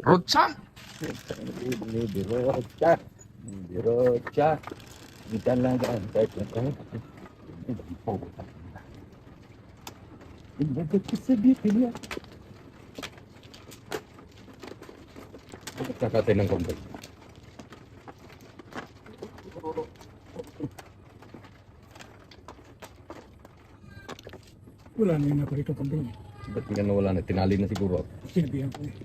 Rotsa. Birocha. Birocha. Di talaga ang type na tayo. Bakit kasabihin niya? Bakit kakatay ng kumbay? Wala na yung naparito kambing. Ba't nga nawala na? Tinali na siguro. Sinabihan ko eh.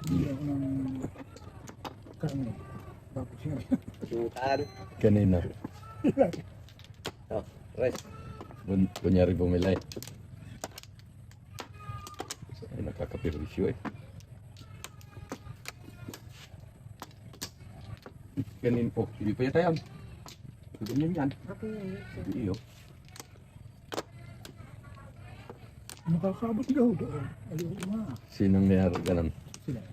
Hindi ako ng karne. Tapos yun. Sukan. Kanina. Oh, rest. Kunyari bumilay. Ay, nakakaperwisyo eh. Kanin po. Hindi pa yata yan. Ganyan yan. Hindi yun. Nakakabot daw doon. Ayaw ko nga. Sinong mayari ganun? Sila.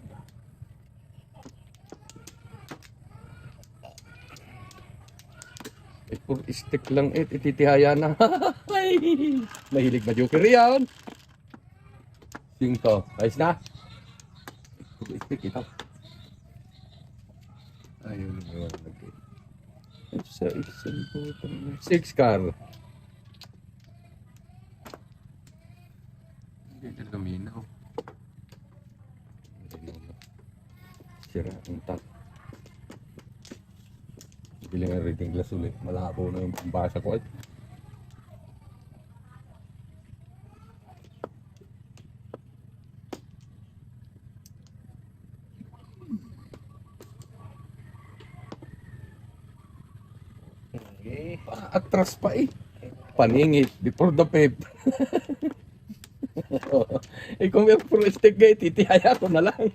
Eh, pur stick lang eh. Ititihaya na. Ay, mahilig ba joker yan? Singko. Ayos na? Pur stick ito. Ayun naman lagi. Sa isang putang 6 car. Hindi na luminaw. Sira ang tap. Bili nga reading glass ulit. Malabo na yung pambasa ko. Okay. Atras pa eh. Paningit before the pep. Eh kung may puro stick guy, titihaya ko na lang.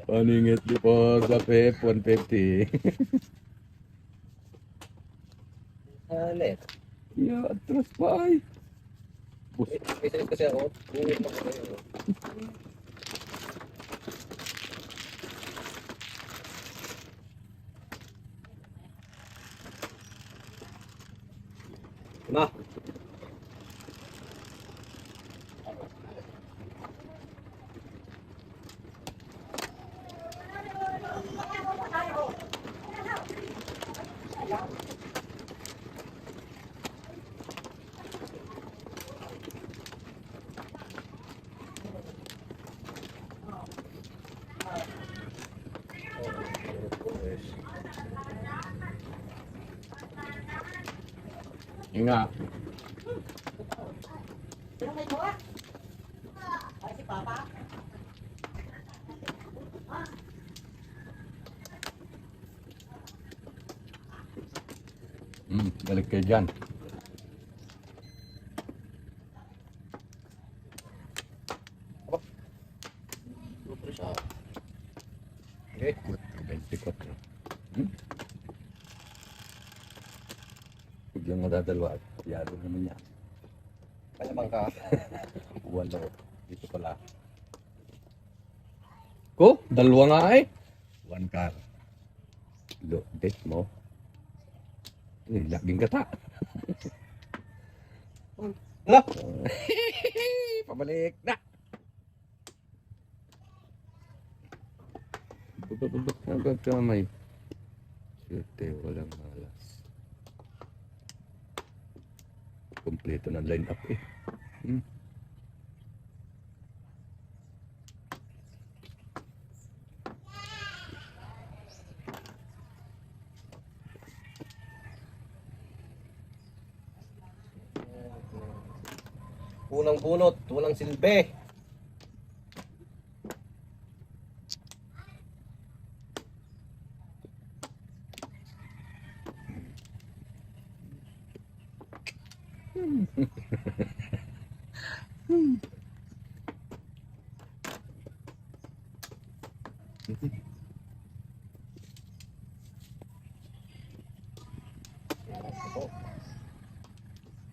Paningit before the pep, 150. Halit. Yeah, atras pa eh. Bus. Specialist kasi ako. Buwin mo kasi yun. Ma. Nga. Balik kayo dyan. Okay. 24. Huwag yung madadalwa. Yaro naman yan. Malamang ka. Walo. Dito pala. Ko, dalawa nga eh. One car. Look, date mo. Eh, laging gata. No. Pabalik na. Bubuk agad kamay. Siyete, walang malas. Kompleto ng line up eh. Unang bunot, walang silbi.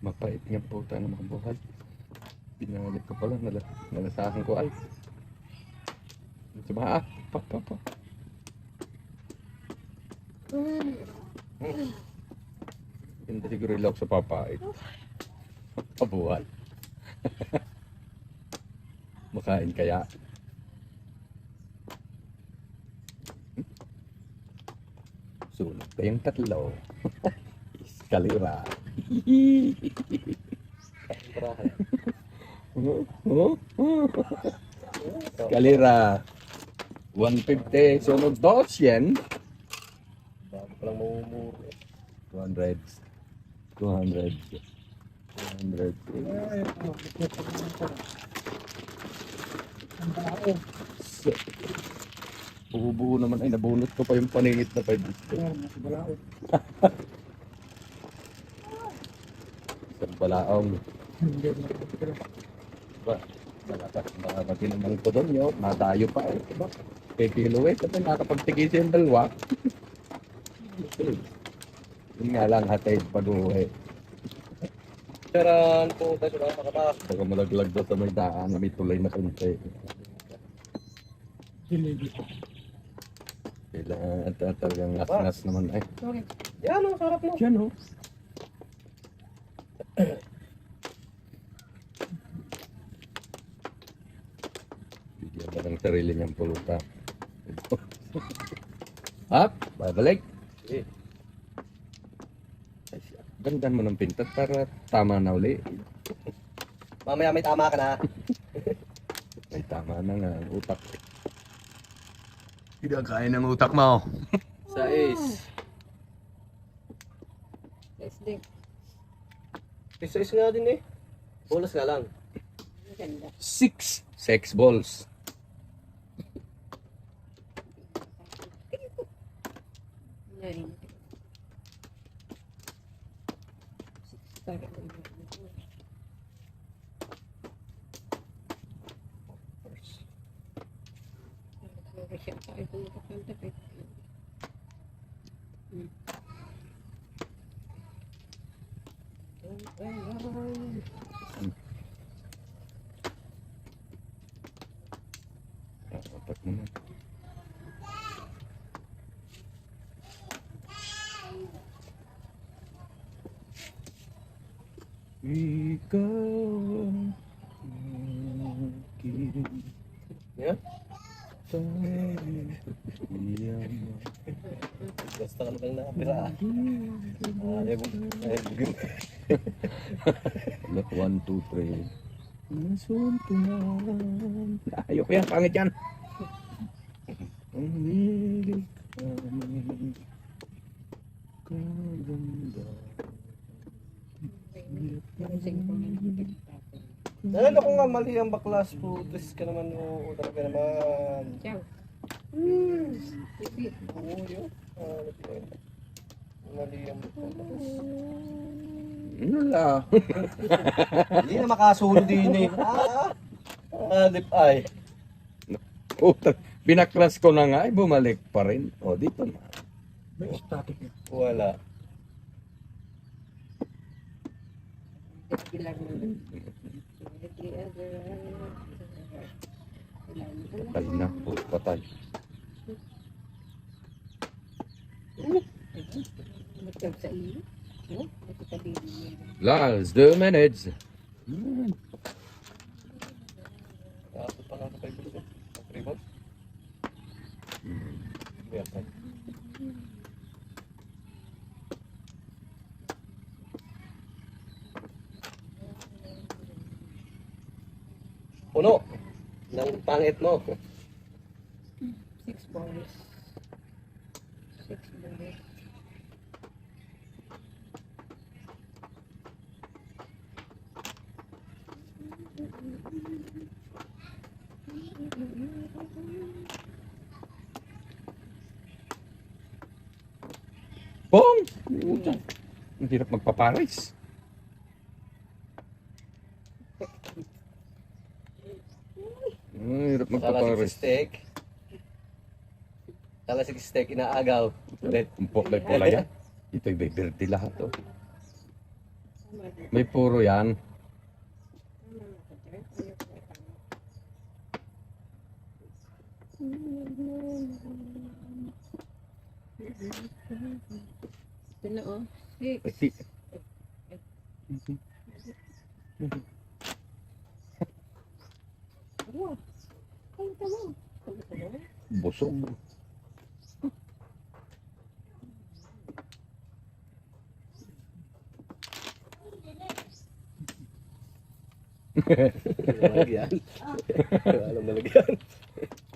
Mapait nga po tayo ng mga buhay. Pinalit ko pala, nalasahan ko ay. Diba ah? Pa. Hindi siguro ilok sa papait. Pabuhat. Makain kaya. Sunog kayong tatlo. Kalira. Kalira. 150. Sunog 200. Bago pa lang mamumuro. 200. 200. 200. Ay, ang baon. Buo-buo naman ay nabunot ko pa yung paningit na 5 Ayan, mas balaon. Isang balaong. Hindi na kapatid. Ba? Malakas mga matinamang ko doon yun. Natayo pa eh. Diba? Kay Kiloe. Kasi nakapagtigis yung dalawa. Yun nga lang hatid pag-uwi. Taran po tayo sa makata. Baka malaglag daw sa may daan na may tulay na kunti. Dilili. Kailangan at talagang asnas naman ay. Sorry. Yan o, sarap no. Yan oh. Bigyan na ng sarili niyang pulutan. Up, babalik. Sige. Ay, siya. Gandaan mo ng pintat para tama na uli. Mamaya may tama ka na. Ay, tama na nga ang utak. Hindi ka kain ng utak mo. Sais. Yes, din. Isa-is nga din eh. Bonus nga lang. Maganda. 6 sex balls. Nine. Sorry. Siya tayo pumunta kay Utak mo na. Ikaw ang aking Yan. pag-iyaman. Basta ka lang nakapira. Look, 1, 2, 3. Nasuntunan. Ayoko yan, pangit yan. Ang hilig kami. Kaganda. Nalala ko nga mali ang baklas po. Twist ka naman o talaga naman. Ciao. Pipi. Oo yun. Mali ang baklas. Ano la? Hindi na makasulod din eh. Alip ay. Binaklas ko na nga, ay bumalik pa rin. O, dito na. May static na. Wala. Bilang naman. The other. Patay na. O, patay. Matag sa iyo. No? Ito tabi niya. Last 2 minutes. Kaso pa nga sa 5 balls. 3 balls. Biyakay. Puno. Ng pangit mo. 6 balls. 6 balls. Bong! Ang hirap magpaparis. Ang hirap Talasik si magpaparis. steak. Talasik si steak inaagaw. Ulit. Umpok na pala yan. Ito'y bibirti lahat. Oh. May puro yan. Ito na oh. 6. Ay, Wow. Ay, tama. Busog. Malagyan. Alam malagyan.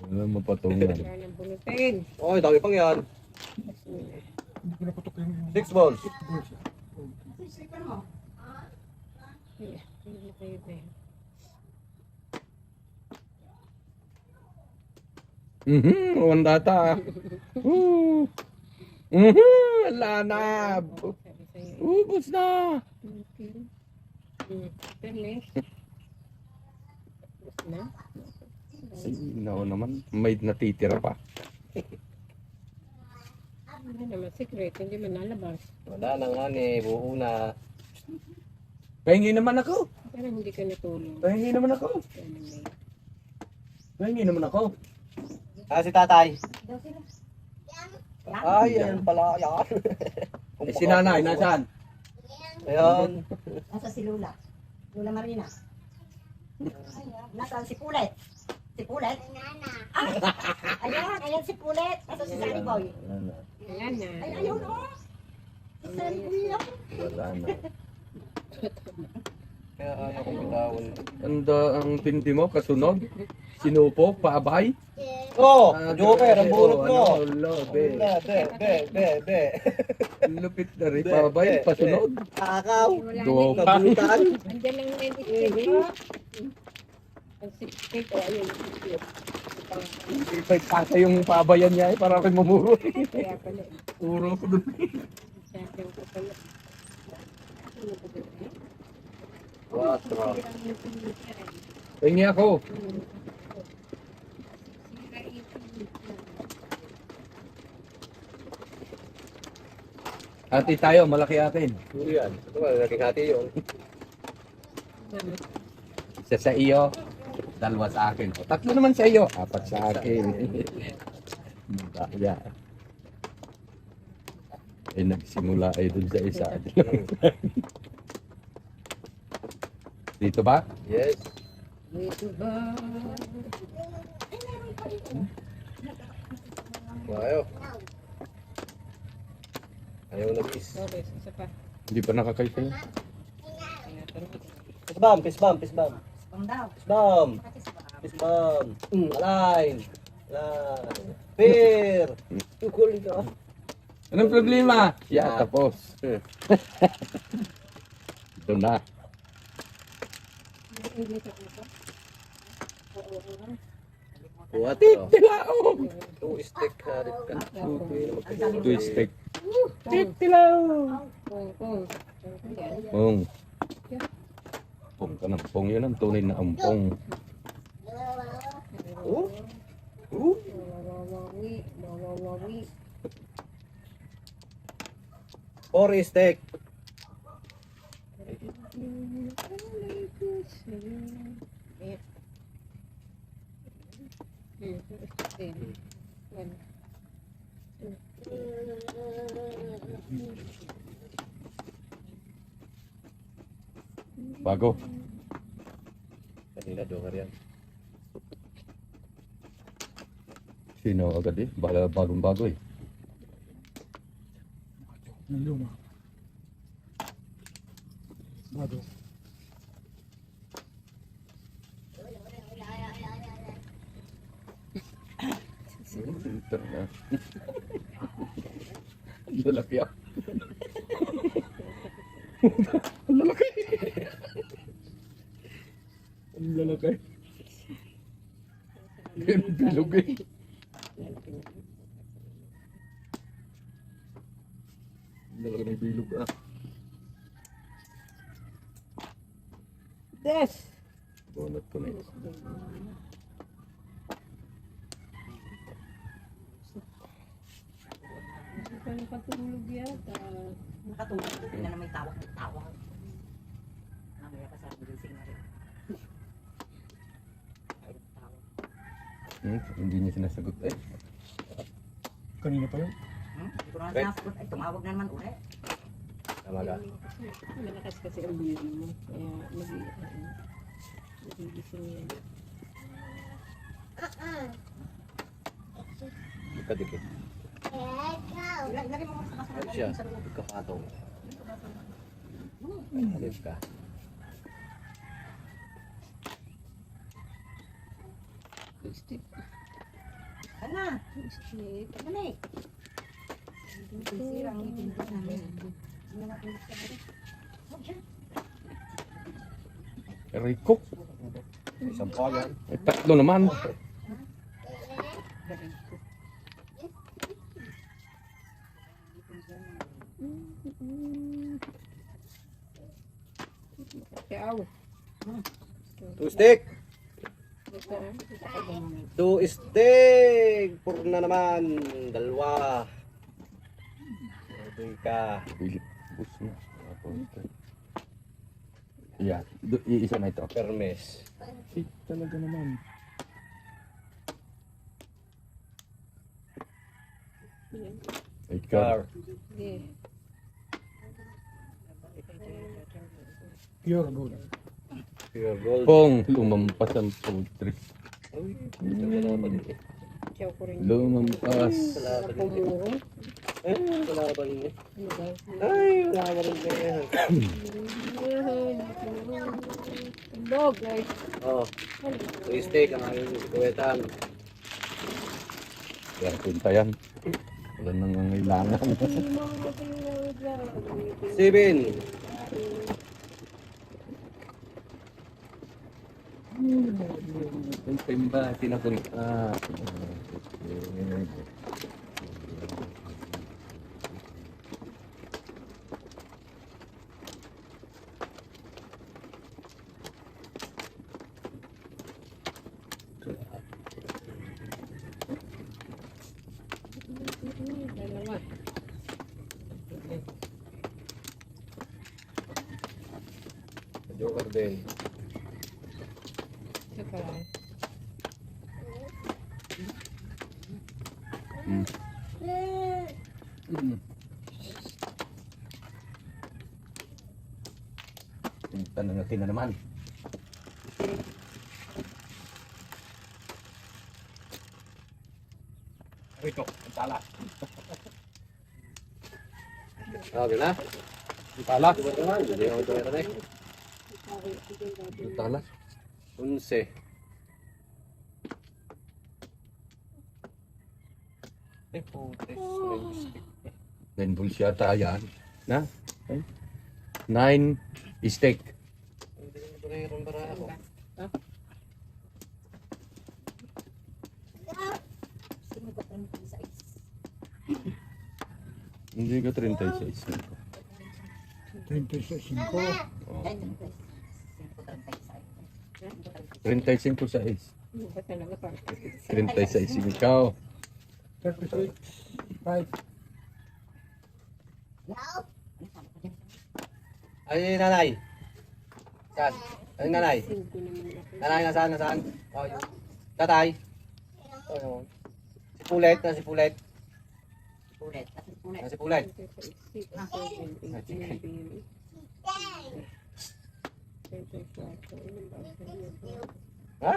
Wala mapatungan. Wala nang bunutin. Oy, dami pang yan. Hindi ko naputok yung 6 balls. balls. Yeah, hindi kayo ba yun? One data. Wala na. Sabi sa'yo, Ubus na. okay. Perle. Tapos na. No naman. May natitira pa. Ano naman, secret, hindi man nalabas. Wala na nga ni, buo na. Pahingi naman ako. Pero hindi ka natulog. Pahingi naman ako. Anyway. Pahingi naman ako. Ah, si tatay. Ay, ayan pala, yan. Eh, si nanay, nasaan? Ayan. Nasa si Lula. Lula Marina. Nasaan si Pulet? Si Pulet? Ay! Ayan, ayan si Pulet. Nasa si Sunny Boy. Ayan na. Ay, ayun o. Si Sunny Boy yan. Wala na. Kaya ano kung bitawan. Ang tindi mo, kasunod. Sinupo, paabay. Oh, Ah, Joker, ang bunot mo. Ano, be. Be. Lupit na rin, paabay, pasunod. Kakaw. Wala Do na. pa. Nabutan. Andyan lang na yung stick ko. Ang stick ko, ayun. Ipay pasa yung pabayan niya para ako'y mamuro. Kaya pala. Puro ko dun. Sabi ko pala. Ano ko ba yun? Quatro. Hingi ako. Hati tayo, malaki atin. Puro yan. Ito ba, naging hati yun. Isa sa iyo, dalawa sa akin. O, tatlo naman sa iyo, apat sa akin. Kaya. Eh, nagsimula ay dun sa isa. Dito ba? Yes. Dito ba? Ayaw. Ayaw na bis. Sorry, isa pa. Hindi pa nakakay sa'yo. Fist bump. Pang daw. Fist bump. Align. Align. Pair. Tukul ka. Anong problema? Yeah, tapos. Ito na. Quatro. Tilao! Two stick harit ka. Twistek. Kung. Pong. Pong ka ng pong. Yun ang tunay na ampong. Oh. Wawawi. Four stick. Bago. Kanina joker yan. Sino agad eh? Bagong bago eh. Ng luma. Bago. Ito na. Ang lalaki ah. Ang lalaki. Ang lalaki. Pero bilog eh. Ang lalaki ng bilog ah. Des! Bonot ko na yun. Hindi pa nakatulog yata. Nakatulog. Hindi na may tawag. Namaya pa sa gising na rin. Ay, tawag. Hindi niya sinasagot eh. Kanina pa yun. Hindi ko na sinasagot. Ay, tumawag na naman ulit. Tama ka? Malakas kasi ang baby mo. Kaya magigising yan. Kadikit. Lagay mo sa Ano siya? Kapatong. Alip ka. Stick. Ano? Stick. Ano eh? Sisira ang ngipin ko namin. Rico. Isang pa yan. Tatlo naman. Kaya Two stick! Two stick! Puro na naman. Dalawa. Okay ka. Pilit. Bus mo. Yeah. Isa na ito. Permes. Talaga naman. Ikaw. Car. Pure gold. Pure gold. Pong lumampas ang poultry. Uy, wala pa din eh. Kaya ko rin. Lumampas. Wala pa din eh. Pumuro. Wala pa din eh. Ano ba? Ay, wala pa rin eh. Dog, guys. Oh, two stick ang aking kuwetan. Yan, punta yan. Wala nang ngailangan. 7. Ang timba, tinapunta. Dalawa. Joker din. Isa pa lang. Tanong natin na naman. Rico, ang tala. Okay na? Ang tala. Diba naman? Hindi ako ito na eh. Ang tala. 11. Eh, putes. Then bulls yata yan. Na? 9 steak. Hindi ko rin para ako. Sino ba ang size? Hindi ka 36. 36. Ay, 35 size. Ano ba talaga pa? 36 ikaw. 36. 5. Ay, nanay. Saan? Ay, nanay. Singko naman ako. Nanay, nasaan? Nasaan? Oh, yun. Tatay. Oh, yun. Si Pulet. Na si Pulet. Pulet. Kasi pulet. Na si Pulet. Ha?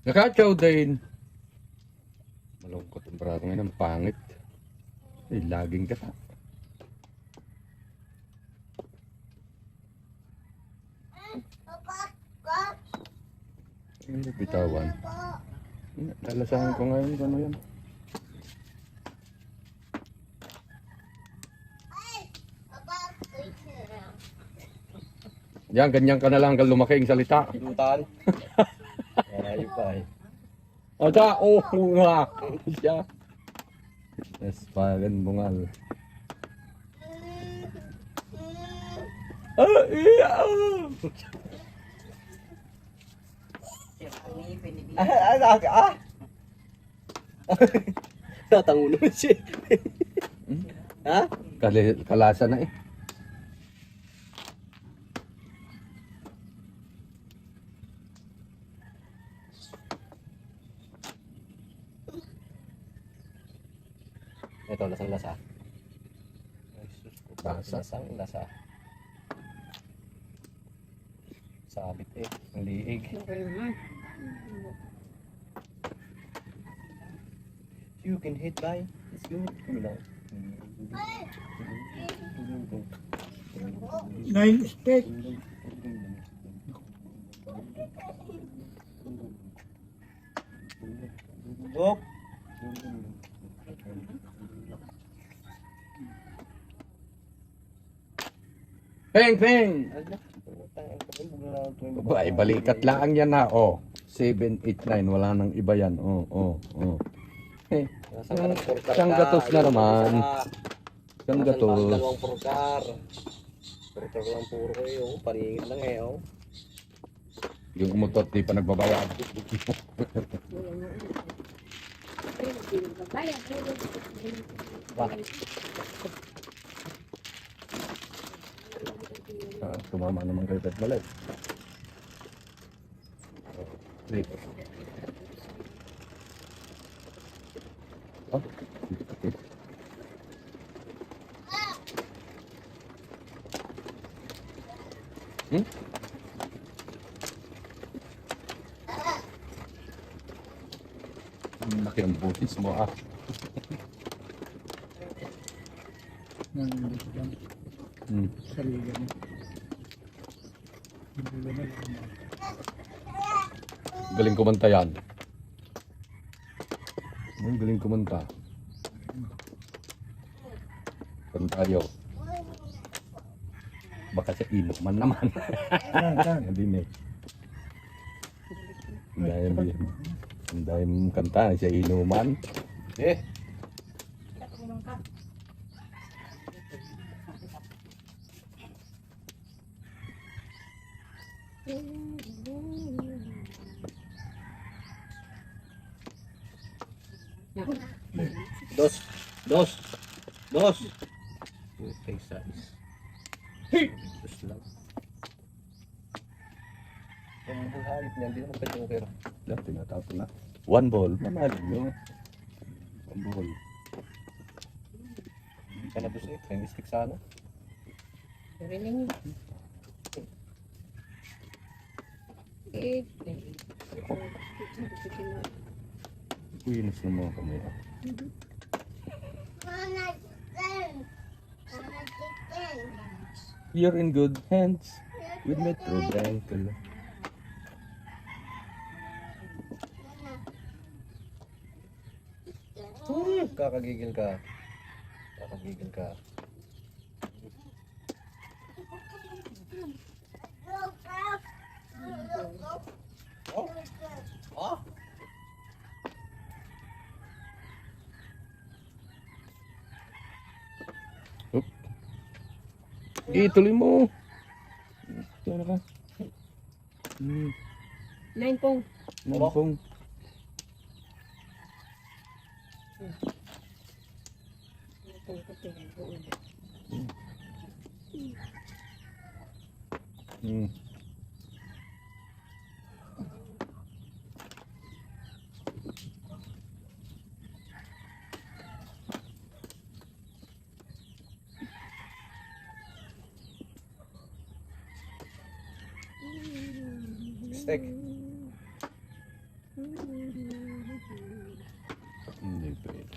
Nakachaw din. Malungkot ang brato ngayon. Ang pangit. Eh, laging kata. Ano bitawan? Lalasahan ko ngayon kung ano yan. Yan, ganyan ka na lang hanggang lumaki ang salita. Lutan. Malayo pa eh. Ada, oh, nga. Siya. Yes, pagan bungal. Ah, iya. Tatango naman siya. Ha? Kalasa na eh. Ito, lasang-lasa. Ay, sus ko. Lasa. Lasang-lasa. Sabit eh. Ang liig. Okay naman. You can hit by. It's good. Come lang. 9 steak. Look. Peng, peng! Ay, Ay, balikat lang yan na. Oh, 7, 8, 9. Wala nang iba yan. Oh, oh, oh. Eh, Siyang gatos na naman. Siyang gatos. Dalawang purkar. Purkar lang puro kayo. Paringin lang eh. Oh. Yung umutot, di pa nagbabayad. Bakit? Tumama naman kayo kahit balik. Wait. Oh, okay. Hmm? Ang laki ang butis mo ah. Nandito lang. Hmm. Sarili mo. Hindi naman ako. Galing kumanta yan. Ang galing kumanta. Kung tayo. Baka sa inuman naman. Hindi eh. Ang dahil mong kanta sa inuman. Eh. Dos. Dos. Dos. Okay, size. Dos lang. Ang hayop niya, hindi naman pwede okay. Yan, tinatapon na. One ball. Mamahalin nyo. One ball. Hindi ka na dos eh. Hindi stick sa ano. Rinig. Eh. Kuinis na mga kami. You're in good hands with Metro Bank. Kakagigil ka. Kakagigil ka. Oh? Oh? Ituloy mo. Diyan ka. Nine pong. Nampong. Stick. Hindi pwede.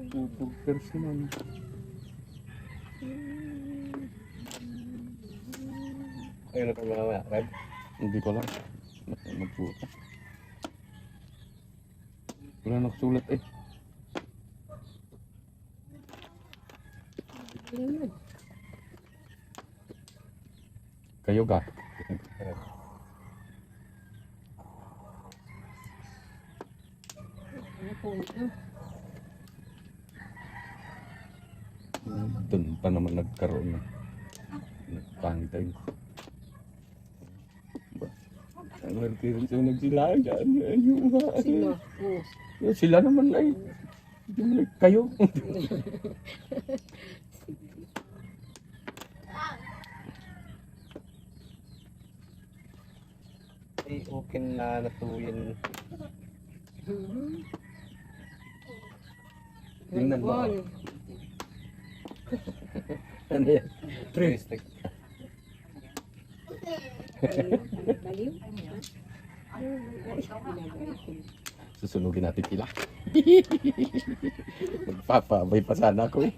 Pupugpers naman. Ayun na pala mamaya. Red? Hindi ko lang. Magputa. Wala nakasulat eh. Kayo ga? Ano po ito? Doon pa naman nagkaroon na. Nagpangitay. Ang nagkirin siya nagsilagan. Sila. Oh. Sila naman ay. Hindi mo kayo. Di okay na natuyin. Tingnan mo. Ball. Ano yan? Stick. Baliw. Susunugin natin pila. Magpapabay pa sana ako eh.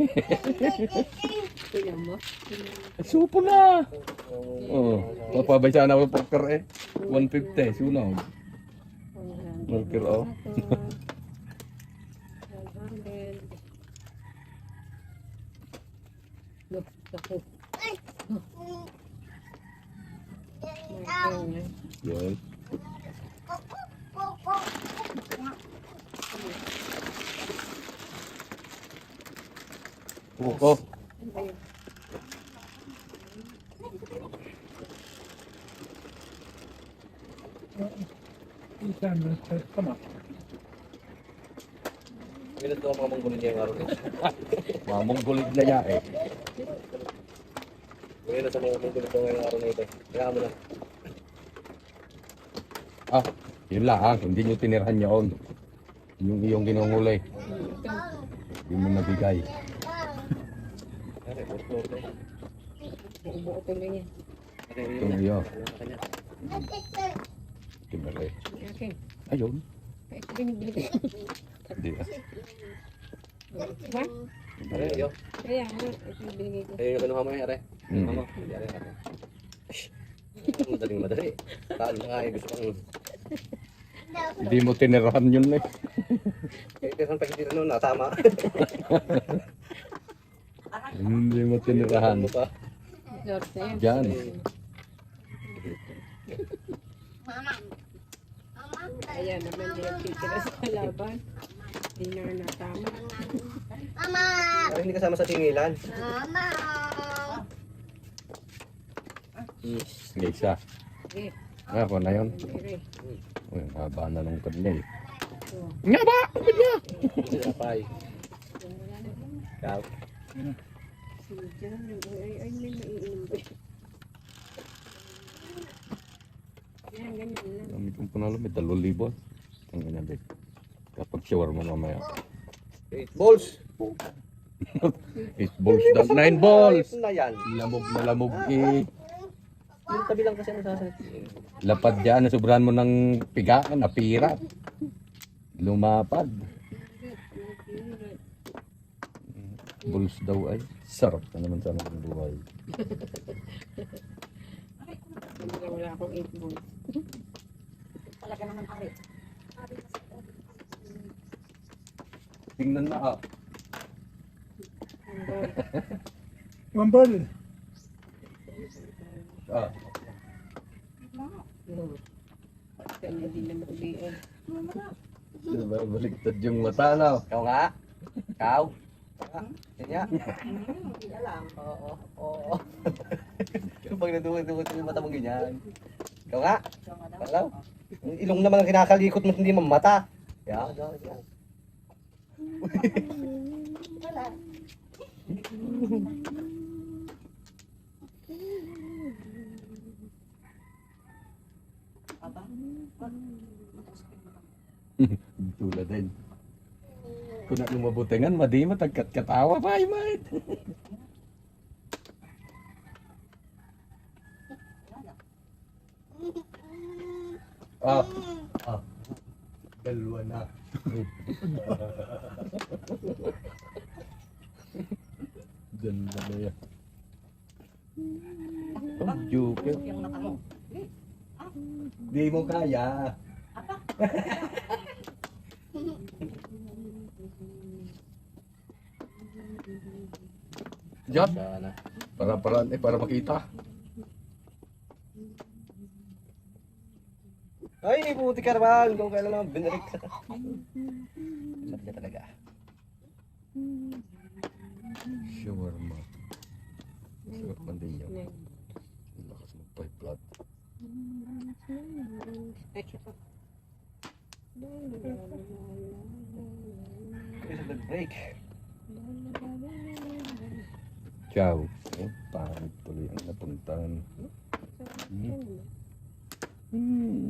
Tingnan mo. Supo na! Oh, papabay sana ako poker eh. 150, sunog. Marker oh. 100. Look, ako. Yun. Puko. Isan, tama. Minuto ako mga manggulo niya yung araw nito. Mamong gulig na niya eh. Minuto sa mga manggulo ko ngayong araw na ito. Kaya mo na. Ah, yun lang. Hindi nyo tinirhan yun. Yung iyong ginungulay. Hindi mo nabigay. Kaya gusto ko. Buo tuloy niya. Itong iyo. Timere. Okay. Ayun. Ito binibili ko. Hindi ah. Diba? Are, yo. Kaya nga, ito yung binigay ko. Ayun yung kanuha mo eh, are. Mm. Ano? Hindi, are. Madaling madali. Taan na nga eh. Gusto kong... Hindi mo tinirhan yun eh. Kaya saan pagkitira noon, natama. Hindi mo tinirahan. Ano pa? Lord na yan. Diyan. Ayan naman yung titira sa kalaban. Hindi na natama. Are, hindi kasama sa tingilan. Sige, isa. Okay. Ah, ako na yun. Dire. Uy, ang haba na ng kanya eh. So, Nga ba? Kanya! Hindi na pay. Ikaw. si John, ay, may maiinom ba? Yan, ganyan lang. Dami kong panalo, may 2,000. Ang ganyan din. Kapag shower mo mamaya. 8 balls. 8 balls daw. 9 balls! Ayos na yan. Lamog eh. Yung tabi lang kasi ang sasalit. Lapad dyan, nasubrahan mo ng pigaan, napira. Lumapad. Balls daw ay. Sarap na naman sana ng buhay. Wala akong 8 balls. Talaga naman ari. Tingnan na ah. Mambal. Ah. Kanya din na maulian. Diba, baliktad yung mata na. Ikaw nga. Ikaw. Kanya. Oo. Oo. Pag nadukot yung mata mong ganyan. Ikaw nga. Ikaw. Yung ilong naman ang kinakalikot mo hindi mamata. Yan. Yan. Tulad din. Kung na lumabutingan, madi matagkat katawa pa, mate. Ah. Ah. Dalawa na. Dalawa na yan. Oh, joke. Di mo kaya. Diyan. Sana. Para makita. Ay, puti ka naman. Kung kailan naman binarik ka. Sarap niya talaga. Shawarma. Sarap man din yun. Ang lakas magpa-flat. Isa nag-break. Ciao. Pangit tuloy ang napuntahan. Umaim.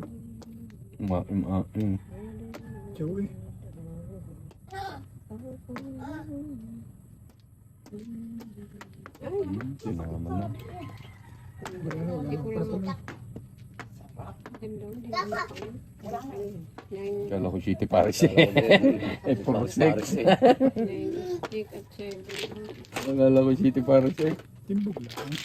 Joey. Sinama na. Hindi ko lang Kala ko City Paris eh. Eh, puro sex. Kala ko City Paris eh. Timbog lang.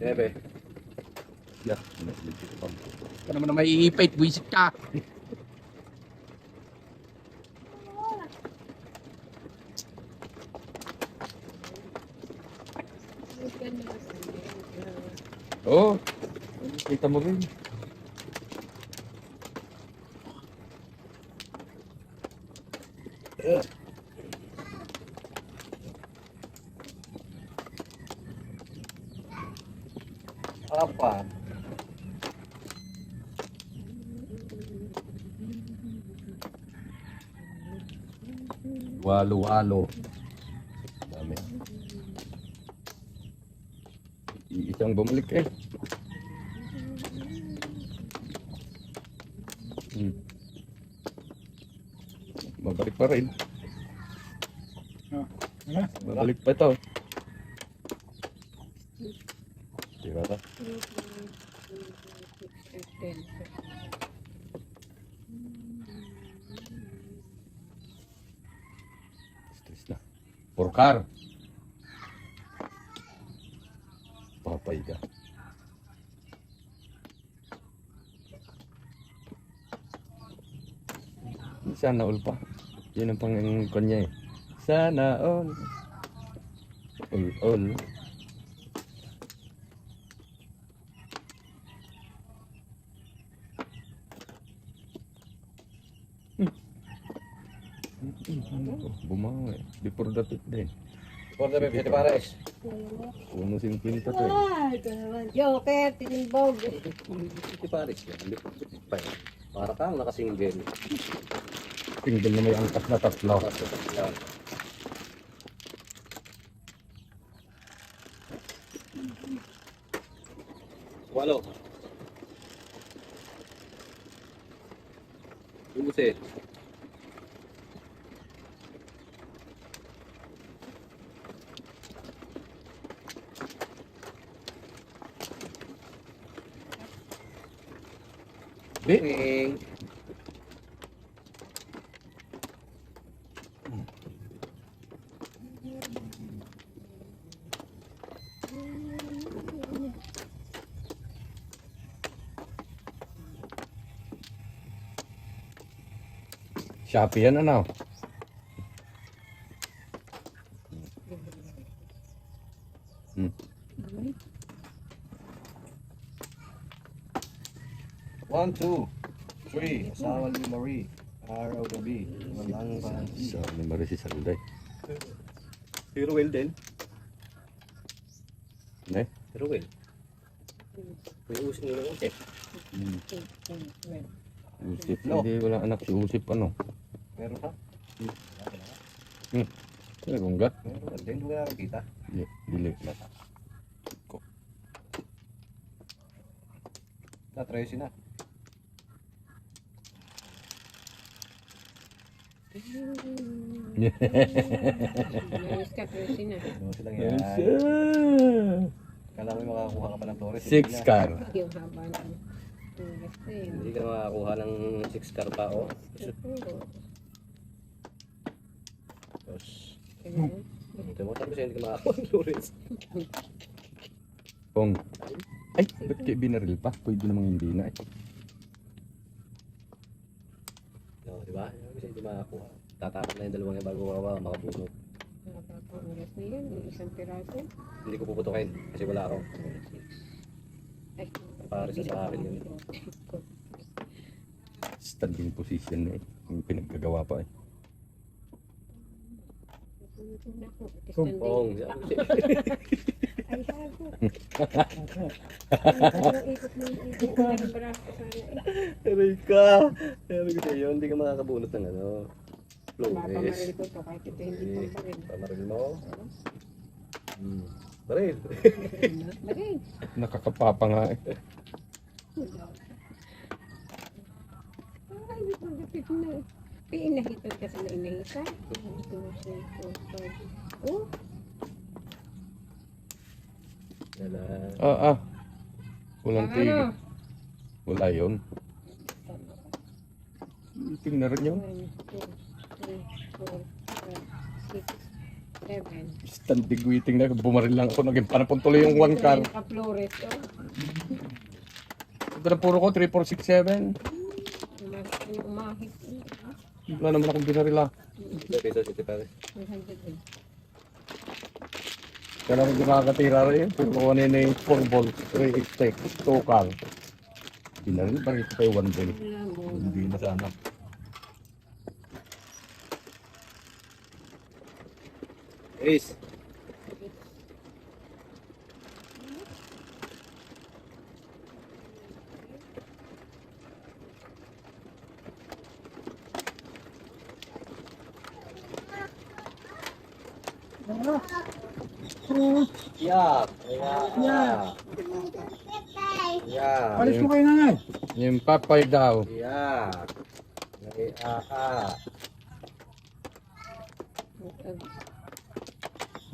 Bebe. Yeah, legit pa. Ka naman na may iipit, buwisit ka. Oh, kita mo rin. Apa? Walo-walo. Dami. Isang bumalik eh. Mabalik pa rin. Ano? Mabalik pa ito. Tira ta. Stress na. Porkar. Papay ka. Sana all pa. Yun ang pang kanya eh. Sana all. All. Bumawi. Before the tip din. Por the Bebe, Pares. 1.50 to eh. Ay, ito naman. Joker, tinimbog. City Pares. Para kang nakasingle. Single na may angkas na tatlo. Walo. Umuse. Di. Shopee yan ano? One, two, three. Asawa ni Marie. R.O.W. Walang pansi. Sa ni Marisi Salday. Hero Will din. Ne? Hero Will. May usin nila ulit. Usip. No. Hindi wala anak si Usip ano? Meron ka? Meron ga? Meron ka. Hindi ko nakakita. Dili na. Na-tracy na. Mayos ka, pero sina. Ano silang yan? Kala mo makakakuha ka pa ng Torres. 6 car. Yung haba ng tulis na yun. Hindi ka makakuha ng 6 car pa o. Tapos, ito mo tapos hindi ka makakuha ng Torres. Pong. Ay, ba't kayo binaril pa? Pwede namang hindi na eh. No, di ba? Kasi hindi makakuha. Tatapos na yung dalawang yung bago makabunot. Nakapapanggas na yan, yung isang piraso. Hindi ko puputukin kasi wala ako. Ay, Para sa akin yun. Standing position na eh. Yung pinagkagawa pa eh. Naku, Kumpong. Ay, sago. Ang ikot mo yung ikot. Nagbaras ka sana eh. Aray ka. Sabi ko sa'yo, hindi ka makakabunot ng ano. Flores. Papamaril ko to kahit ito hindi pamaril. Pamaril mo. Baril. Maril. Nakakapapa nga eh. Ay, magapit na. Inahitan kasi na inahitan. 1, 2, 3, 4, 5. Oh, Wala. Walang ano? tigil. Wala yun. Tingnan na rin yun. 1, 2, 3, 4, 5, 6, 7. Standing waiting na. Bumaril lang ako. Naging panapon tuloy yung one car. Ka-Flores, oh. Ito na puro ko. 3, 4, 6, 7. Umahit. Wala naman akong binaril ah. Pesos ito pare. 100. Kaya lang hindi makakatira rin. Puro ano yun eh. 4 volts. 3 stick. 2 car. Binaril pa rin ito kayo 1 volt. Hindi na sana. Ace. Yak. Yak. Yak. Alis mo kayo nanay. Yung papay daw. Yak.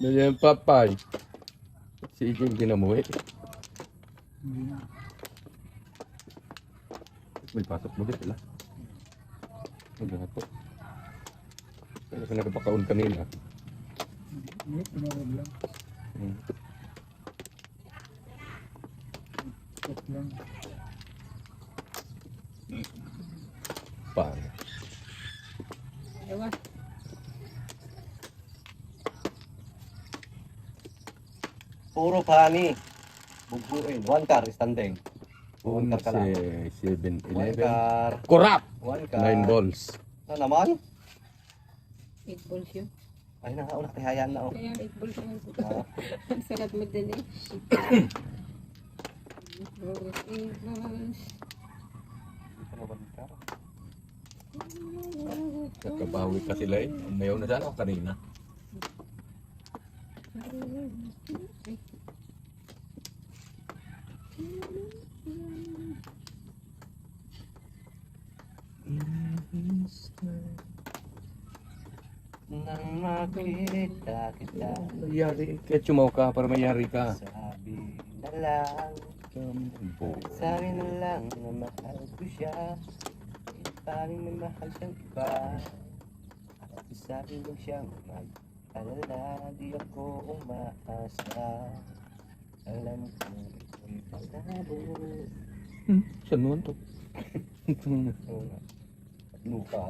Yung papay. Si Iggy hindi na muwi. May pasok mo din sila. Maglato. Kaya ka nagpakaon kanina. Hindi, pinawag lang. Stop lang. Paano? Ewa. Puro pani. Bubuin. One car standing. One Una car ka lang. si One 7-11. car. Kurap! One car. 9 balls. Na naman? 8 balls yun. Ay nakauna kayaan na oh. Kaya 8 balls yun. Ah. Ang sarap madali. Flores, 8 balls. One car. Nakabawi ka sila eh. Mayaw na sana ako kanina. Nang makita kita, Mayari. Kaya chumaw ka para mayari ka. sabi na lang, sabi na lang na mahal ko siya. Paring may mahal siyang iba. At sabi mo siyang mag-alala, di ako umaasa. Alam ko ito'y palabo. Saan naman to? Luka.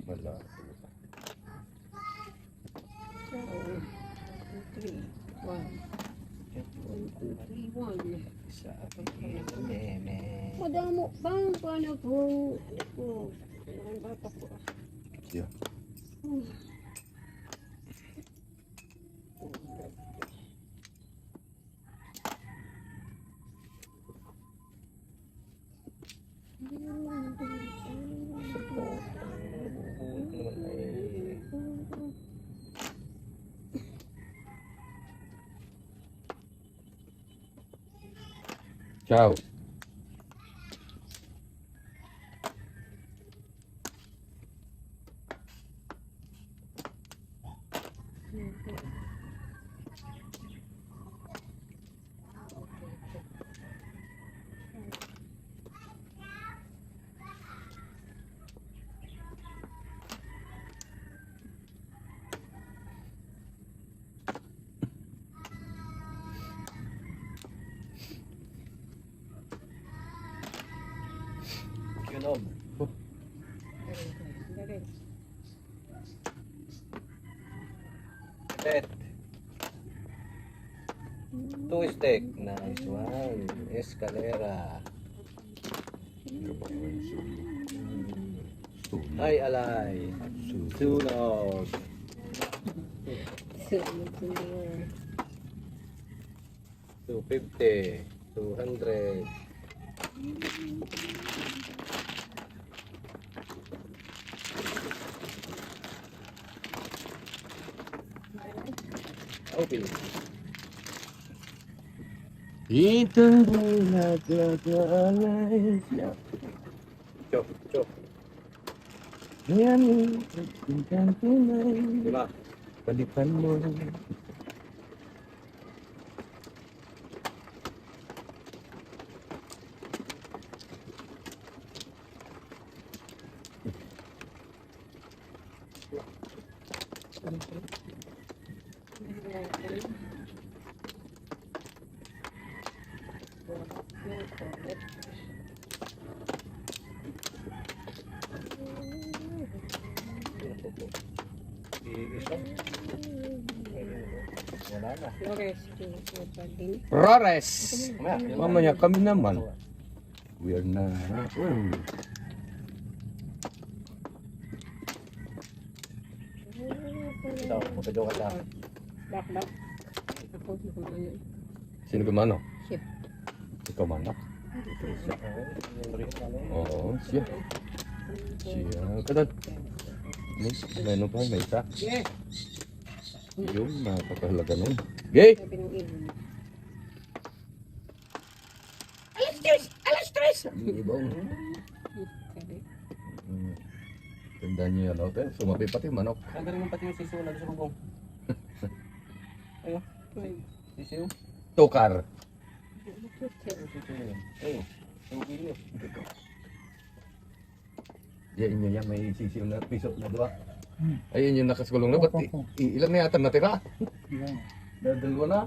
Wala. 1, 2, 3, 1. 1, 2, 3, 1. Sabi na meme. Madamo bang paano po? Ano po? Ang bata po. Siya. Ciao. Ganon. Galing. Bet. Two stick. Nice one. Escalera. Ay alay. Sunog. Sunod-sunod. 250, 200. Open. Itong bulat na alay siya. Chop, chop. Yan ang tunay. Diba? Palitan mo. Isa. Wala na. Flores, sunod pa din. Flores! Mamaya. Mamaya kami naman. We are na. Ito, magkadyo ka sa Back. Ako, kung ano. Sino kumano? Siya. Ikaw man na. Oo, siya. Siya. Kadad. Meron pa, may isa. Yung napakahalaga nun. Gay! Sabi ng ibon. Yung ibang. Sabi. Tandaan niyo yan, okay? Sumabi pati manok. Ang galing ng pati yung sisiw na sa bubong. Ayun, sisiw. Tukar. Ayun, yung video. Yan inyo yan, may sisiw na piso na diba? Ayun yung nakaskulong na. Ba't ilan na yata natira? Yan. Dalawa na.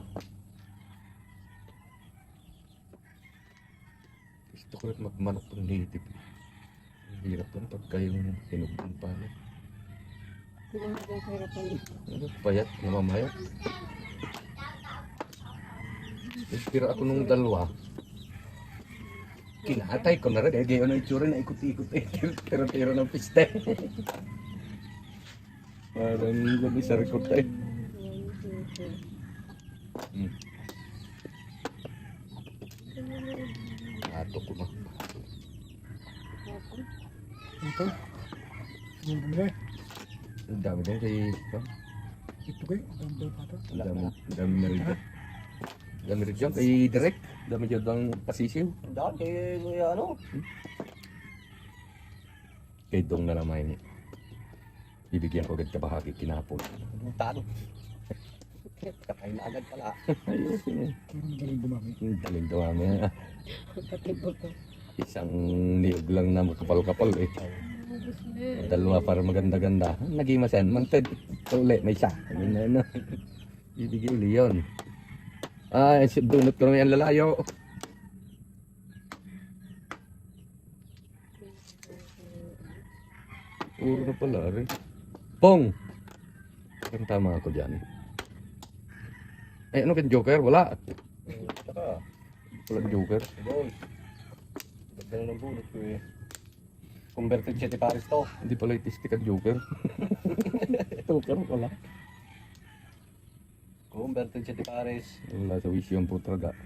Gusto ko rin magmanok ng native. Ang hirap doon pagka yung sinugtong pala. Hindi mo kung kahirapan dito. Ano, payat, namamayat. Inspira ako nung dalawa. Kinatay ko na rin. Gayon ang itsura na ikot-ikot. Tiro-tiro ng piste. Parang gabi sa rikot eh. 1, 2, 3. Ato ko ma. Ito. Yung bumili. Ang dami din kay... Ito kayo. Ang bumili pa ito. Ang dami na rin dyan. Ang dami rin dyan kay direct. Ang dami dyan ang pasisiw. Dahil kay ano? Kay Dong na naman yun. Bibigyan ko agad kabahagi kinapon. Talo. Kakain na agad pala. Ayusin eh. Pero magaling dumami. Ang daling dumami. Pati buto. Isang niyog lang na makapal-kapal eh. Ubus na. Dalawa para maganda-ganda. Naging masen. Manted. Ito ulit. May isa. Ayun na na. Bibigyan uli yun. Ay, dunot ko naman yung lalayo. Puro na pala rin. Pong! Ang tama ako dyan. Eh, ano kan Joker? Wala. Saka, Wala Joker. boy. Ganda na ng bunot ko eh. Converted siya ti Paris to. Hindi pala itistik ang Joker. Joker wala. Converted siya ti Paris. Wala sa wisyon po talaga.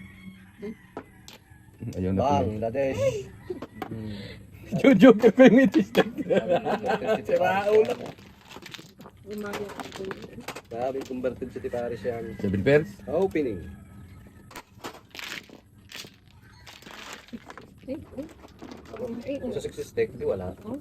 Ayaw na pala. Bangladesh. Joker ko yung itistik. Sira ulo. Umayo ako. Sabi, converted siya ti Paris yan. 7 pairs. Opening. Ay, Kung sa 6 stick, di wala. oh.